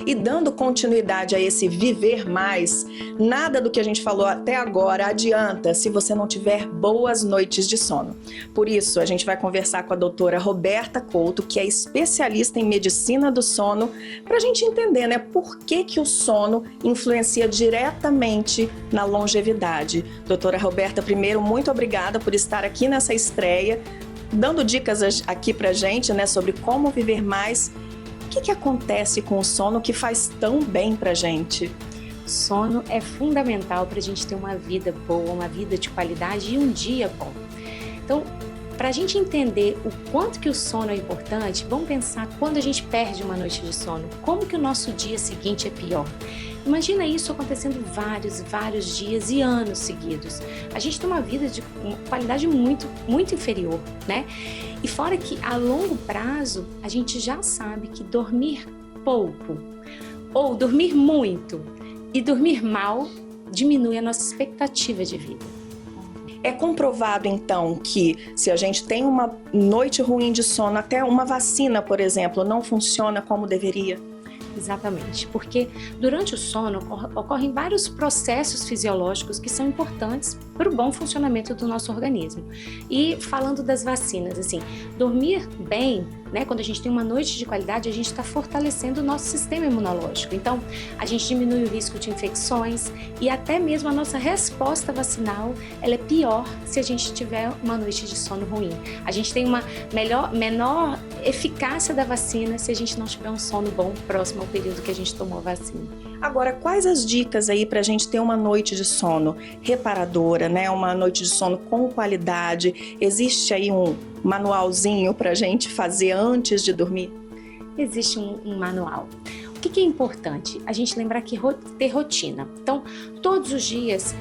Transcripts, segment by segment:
E dando continuidade a esse viver mais, nada do que a gente falou até agora adianta se você não tiver boas noites de sono. Por isso, a gente vai conversar com a doutora Roberta Couto, que é especialista em medicina do sono, para a gente entender, né, por que o sono influencia diretamente na longevidade. Doutora Roberta, primeiro, muito obrigada por estar aqui nessa estreia, dando dicas aqui pra gente, né, sobre como viver mais. O que acontece com o sono que faz tão bem pra gente? Sono é fundamental para a gente ter uma vida boa, uma vida de qualidade e um dia bom. Então, para a gente entender o quanto que o sono é importante, vamos pensar quando a gente perde uma noite de sono, como que o nosso dia seguinte é pior. Imagina isso acontecendo vários dias e anos seguidos. A gente tem uma vida de uma qualidade muito inferior, né? E fora que a longo prazo, a gente já sabe que dormir pouco ou dormir muito e dormir mal diminui a nossa expectativa de vida. É comprovado, então, que se a gente tem uma noite ruim de sono, até uma vacina, por exemplo, não funciona como deveria? Exatamente, porque durante o sono ocorrem vários processos fisiológicos que são importantes para o bom funcionamento do nosso organismo. E falando das vacinas, assim, dormir bem, né, quando a gente tem uma noite de qualidade, a gente está fortalecendo o nosso sistema imunológico. Então, a gente diminui o risco de infecções e até mesmo a nossa resposta vacinal, ela é pior se a gente tiver uma noite de sono ruim. A gente tem uma menor eficácia da vacina se a gente não tiver um sono bom próximo ao período que a gente tomou a vacina. Agora, quais as dicas aí para a gente ter uma noite de sono reparadora, né? Uma noite de sono com qualidade? Existe aí um manualzinho para a gente fazer antes de dormir? Existe um manual. O que é importante? A gente lembrar que ter rotina. Então, todos os dias,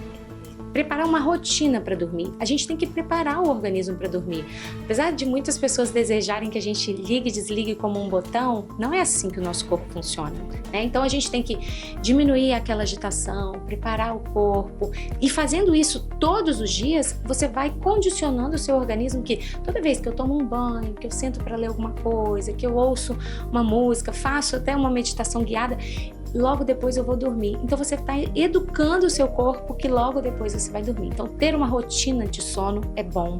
preparar uma rotina para dormir. A gente tem que preparar o organismo para dormir. Apesar de muitas pessoas desejarem que a gente ligue e desligue como um botão, não é assim que o nosso corpo funciona, né? Então a gente tem que diminuir aquela agitação, preparar o corpo, e fazendo isso todos os dias, você vai condicionando o seu organismo que toda vez que eu tomo um banho, que eu sento para ler alguma coisa, que eu ouço uma música, faço até uma meditação guiada, logo depois eu vou dormir. Então você está educando o seu corpo que logo depois você vai dormir. Então ter uma rotina de sono é bom.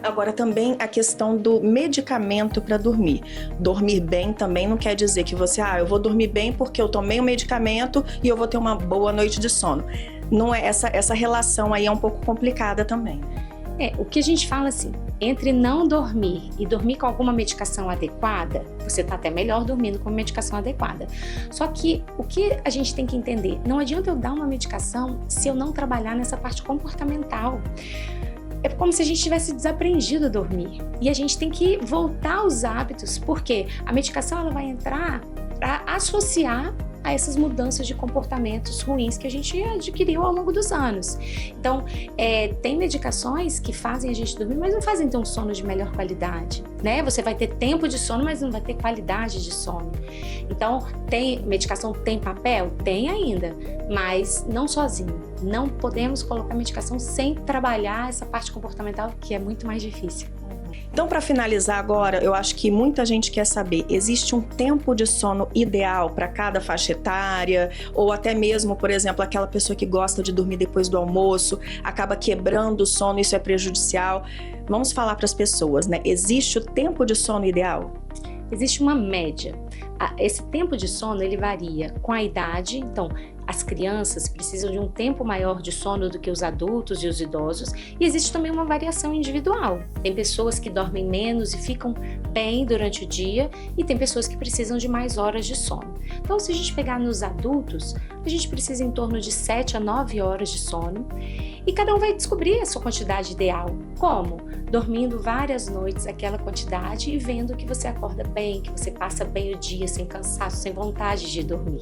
Agora também a questão do medicamento para dormir. Dormir bem também não quer dizer que você, eu vou dormir bem porque eu tomei um medicamento e eu vou ter uma boa noite de sono. Não é essa relação aí é um pouco complicada também. O que a gente fala assim, entre não dormir e dormir com alguma medicação adequada, você está até melhor dormindo com medicação adequada. Só que o que a gente tem que entender, não adianta eu dar uma medicação se eu não trabalhar nessa parte comportamental. É como se a gente tivesse desaprendido a dormir. E a gente tem que voltar aos hábitos, porque a medicação ela vai entrar para associar a essas mudanças de comportamentos ruins que a gente adquiriu ao longo dos anos. Então, tem medicações que fazem a gente dormir, mas não fazem ter um sono de melhor qualidade, né? Você vai ter tempo de sono, mas não vai ter qualidade de sono. Então, medicação tem papel? Tem ainda, mas não sozinho. Não podemos colocar medicação sem trabalhar essa parte comportamental, que é muito mais difícil. Então, para finalizar agora, eu acho que muita gente quer saber, existe um tempo de sono ideal para cada faixa etária? Ou até mesmo, por exemplo, aquela pessoa que gosta de dormir depois do almoço, acaba quebrando o sono, isso é prejudicial? Vamos falar para as pessoas, né? Existe o tempo de sono ideal? Existe uma média. Esse tempo de sono, ele varia com a idade. Então, as crianças precisam de um tempo maior de sono do que os adultos e os idosos. E existe também uma variação individual. Tem pessoas que dormem menos e ficam bem durante o dia, e tem pessoas que precisam de mais horas de sono. Então, se a gente pegar nos adultos, a gente precisa em torno de 7 a 9 horas de sono. E cada um vai descobrir a sua quantidade ideal. Como? Dormindo várias noites aquela quantidade e vendo que você acorda bem, que você passa bem o dia sem cansaço, sem vontade de dormir.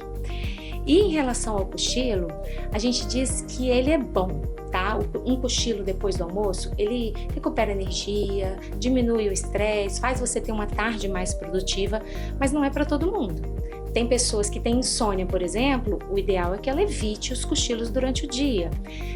E em relação ao cochilo, a gente diz que ele é bom, tá? Um cochilo depois do almoço, ele recupera energia, diminui o estresse, faz você ter uma tarde mais produtiva, mas não é para todo mundo. Tem pessoas que têm insônia, por exemplo, o ideal é que ela evite os cochilos durante o dia.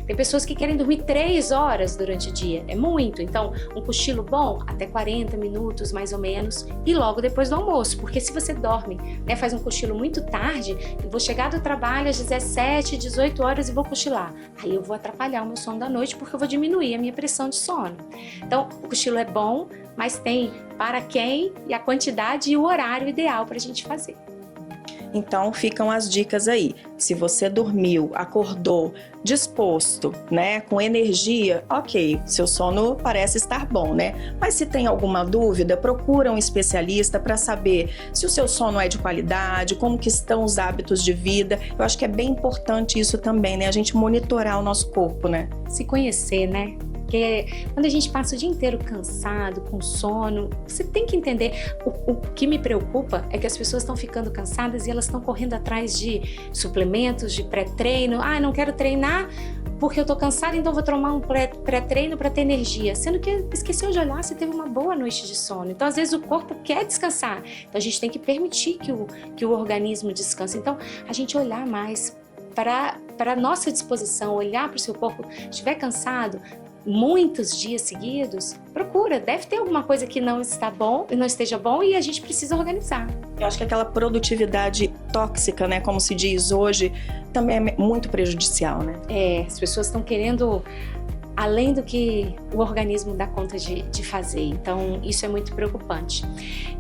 Tem pessoas que querem dormir 3 horas durante o dia, é muito. Então, um cochilo bom, até 40 minutos mais ou menos, e logo depois do almoço. Porque se você dorme, né, faz um cochilo muito tarde, eu vou chegar do trabalho às 17, 18 horas e vou cochilar. Aí eu vou atrapalhar o meu sono da noite porque eu vou diminuir a minha pressão de sono. Então, o cochilo é bom, mas tem para quem e a quantidade e o horário ideal para a gente fazer. Então ficam as dicas aí. Se você dormiu, acordou disposto, né, com energia, ok, seu sono parece estar bom, né? Mas se tem alguma dúvida, procura um especialista para saber se o seu sono é de qualidade, como que estão os hábitos de vida. Eu acho que é bem importante isso também, né? A gente monitorar o nosso corpo, né? Se conhecer, né? Porque quando a gente passa o dia inteiro cansado, com sono, você tem que entender. O que me preocupa é que as pessoas estão ficando cansadas e elas estão correndo atrás de suplementos, de pré-treino. Ah, não quero treinar porque eu tô cansada, então vou tomar um pré-treino para ter energia. Sendo que esqueceu de olhar se teve uma boa noite de sono. Então, às vezes, o corpo quer descansar. Então, a gente tem que permitir que o organismo descanse. Então, a gente olhar mais para a nossa disposição, olhar para o seu corpo. Se estiver cansado muitos dias seguidos, procura, deve ter alguma coisa que não está bom, não esteja bom e a gente precisa organizar. Eu acho que aquela produtividade tóxica, né, como se diz hoje, também é muito prejudicial, né? As pessoas estão querendo além do que o organismo dá conta de fazer. Então, isso é muito preocupante.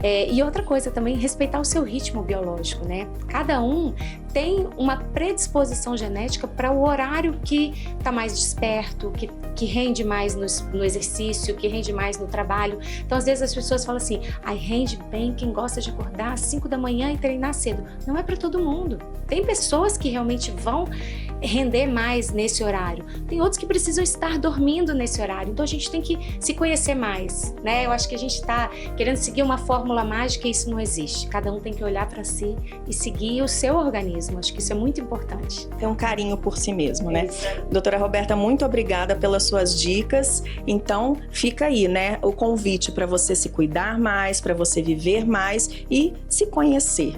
E outra coisa também, respeitar o seu ritmo biológico, né? Cada um tem uma predisposição genética para o horário que está mais desperto, que rende mais no exercício, que rende mais no trabalho. Então, às vezes as pessoas falam assim, rende bem quem gosta de acordar às 5 da manhã e treinar cedo. Não é para todo mundo. Tem pessoas que realmente vão render mais nesse horário. Tem outros que precisam estar dormindo nesse horário. Então, a gente tem que se conhecer mais, né? Eu acho que a gente está querendo seguir uma fórmula mágica e isso não existe. Cada um tem que olhar para si e seguir o seu organismo. Acho que isso é muito importante. Ter um carinho por si mesmo, né? Doutora Roberta, muito obrigada pelas suas dicas. Então, fica aí, né? O convite para você se cuidar mais, para você viver mais e se conhecer.